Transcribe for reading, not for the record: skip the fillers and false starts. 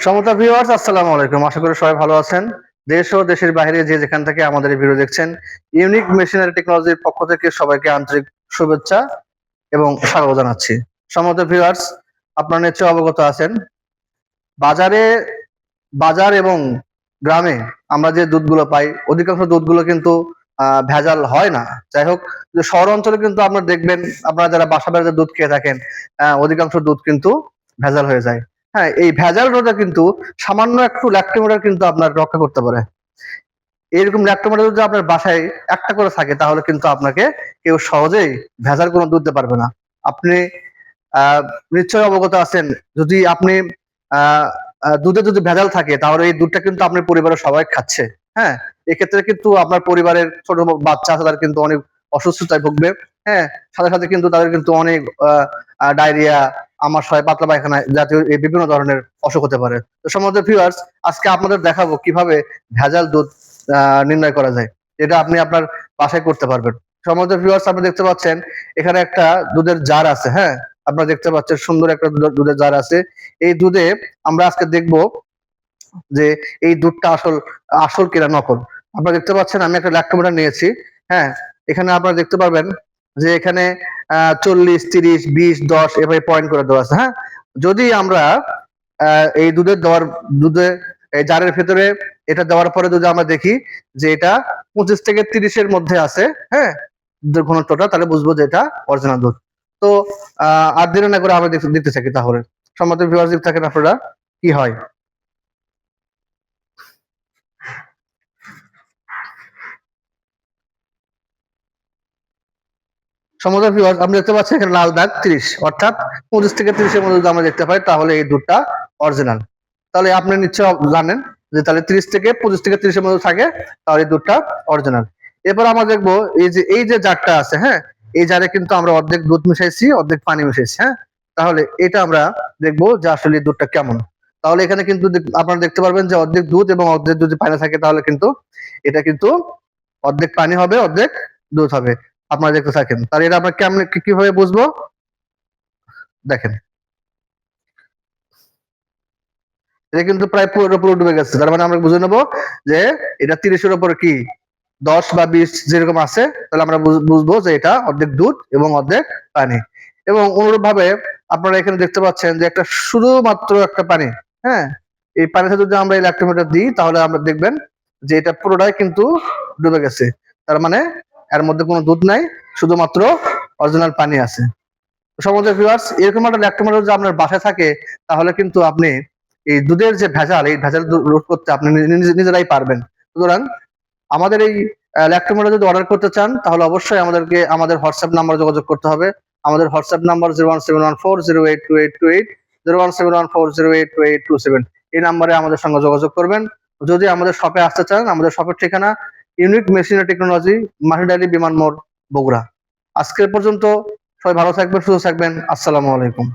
সমতা ভিউয়ার্স, আসসালামু আলাইকুম। আশা করি সবাই ভালো আছেন। দেশ ও দেশের বাইরে যে যেখান থেকে আমাদের এই ভিডিও দেখছেন, ইউনিক মেশিনারি টেকনোলজির পক্ষ থেকে সবাইকে আন্তরিক শুভেচ্ছা এবং স্বাগত জানাচ্ছি। সমতা ভিউয়ার্স, আপনারা নিশ্চয়ই অবগত আছেন, বাজারে বাজার এবং গ্রামে আমরা যে দুধগুলো পাই, অধিকাংশ দুধগুলো কিন্তু ভেজাল হয় না। যাই হোক, শহর অঞ্চলে কিন্তু আপনারা দেখবেন, আপনারা যারা বাসা বাড়িতে দুধ খেয়ে থাকেন, অধিকাংশ দুধ কিন্তু ভেজাল হয়ে যায়। হ্যাঁ, এই ভেজাল রোধে কিন্তু সামান্য একটু ল্যাক্টোমিটার কিন্তু আপনার রক্ষা করতে পারে। এরকম ল্যাক্টোমিটার যদি আপনার বাসায় একটা করে থাকে, তাহলে কিন্তু আপনাকে কেউ সহজেই ভেজাল কোনো দুধ দিতে পারবে না। আপনি আহ নিশ্চয়ই অবগত আছেন, যদি আপনি আহ দুধে যদি ভেজাল থাকে, তাহলে এই দুধটা কিন্তু আপনার পরিবারের সবাই খাচ্ছে। হ্যাঁ, এক্ষেত্রে কিন্তু আপনার পরিবারের ছোট বাচ্চা আছে, তারা কিন্তু অনেক অসুস্থতায় ভুগবে। হ্যাঁ, সাথে সাথে কিন্তু তাদের কিন্তু অনেক ডায়রিয়া, আমাশয়, পাতলা পায়খানা জাতীয় এই বিভিন্ন ধরনের অসুখ হতে পারে। তো সম্মানিত ভিউয়ার্স, আজকে আপনাদের দেখাবো কিভাবে ভেজাল দুধ নির্ণয় করা যায়, যেটা আপনি আপনার বাসায় করতে পারবেন। সম্মানিত ভিউয়ার্স, আপনি দেখতে পাচ্ছেন এখানে একটা দুধের জার আছে। হ্যাঁ, আপনারা দেখতে পাচ্ছেন সুন্দর একটা দুধের জার আছে। এই দুধে আমরা আজকে দেখব যে এই দুধটা আসল আসল কিনা নকল। আপনারা দেখতে পাচ্ছেন আমি একটা ল্যাক্টোমিটার নিয়েছি। হ্যাঁ, এখানে আপনারা দেখতে পারবেন যে এখানে 40, 30, 20, 10 এভাবে পয়েন্ট করে দেওয়া আছে। হ্যাঁ, যদি আমরা এই দুধে এই জারের ভেতরে এটা দেওয়ার পরে যদি আমরা দেখি যে এটা 25 থেকে 30 এর মধ্যে আছে, হ্যাঁ, দুধের ঘনত্বটা, তাহলে বুঝবো যে এটা অরিজিনাল দুধ। তো আর দেরি না করে আমরা দেখতে থাকি তাহলে। সম্মত ভিউয়ার্স, দেখতে থাকেন আপনারা কি হয়। সমুদ্র ভিউয়ার্স, আপনি দেখতে পাচ্ছেন এখানে লাল দাগ 30, অর্থাৎ 25 থেকে 30 এর মধ্যে যদি আমরা দেখতে পাই, তাহলে এই দুধটা অরিজিনাল। তাহলে আপনি নিশ্চয় জানেন যে তাহলে 30 থেকে 25 থেকে 30 এর মধ্যে থাকে, তাহলে এই দুধটা অরিজিনাল। এরপর আমরা দেখবো এই যে জারটা আছে, হ্যাঁ, এই জারে কিন্তু আমরা অর্ধেক দুধ মিশাইছি, অর্ধেক পানি মিশাইছি। হ্যাঁ, তাহলে এটা আমরা দেখবো যে আসলে দুধটা কেমন। তাহলে এখানে কিন্তু আপনারা দেখতে পারবেন যে অর্ধেক দুধ এবং অর্ধেক যদি পানি থাকে, তাহলে কিন্তু এটা কিন্তু অর্ধেক পানি হবে, অর্ধেক দুধ হবে। আপনারা দেখতে থাকেন। তাহলে এটা আমরা কেমন কিভাবে বুঝবো, দেখেন। এটা কিন্তু প্রায় পুরো ডুবে গেছে। তার মানে আমরা বুঝে নেবো যে এটা 30-এর উপরে কি 10 বা 20 যেরকম আছে, তাহলে আমরা বুঝবো যে এটা অর্ধেক দুধ এবং অর্ধেক পানি। এবং অনুরূপ ভাবে আপনারা এখানে দেখতে পাচ্ছেন যে একটা শুধুমাত্র একটা পানি। হ্যাঁ, এই পানিতে যদি আমরা এই ল্যাক্টোমিটার দিই, তাহলে আমরা দেখবেন যে এটা পুরোটাই কিন্তু ডুবে গেছে। তার মানে এর মধ্যে কোনো দুধ নাই, শুধুমাত্র অরিজিনাল পানি আছে। সম্মানিত ভিউয়ার্স, এরকম একটা ল্যাক্টোমিটার যদি আপনার বাসায় থাকে, তাহলে কিন্তু আপনি এই দুধের যে ভেজাল, এই ভেজাল রোধ করতে আপনি নিজেরাই পারবেন। সুতরাং আমাদের এই ল্যাক্টোমিটার যদি অর্ডার করতে চান, তাহলে অবশ্যই আমাদের হোয়াটসঅ্যাপ নাম্বার যোগাযোগ করতে হবে। আমাদের হোয়াটসঅ্যাপ নাম্বার 01714082828, 01714082827। এই নাম্বারে আমাদের সঙ্গে যোগাযোগ করবেন। যদি আমাদের শপে আসতে চান, আমাদের শপের ঠিকানা ইউনিক মেশিনারি টেকনোলজি, মাহিডালি, বিমান মোড়, বগুড়া। আজকের পর্যন্ত সবাই ভালো থাকবেন, সুস্থ থাকবেন। আসসালামু আলাইকুম।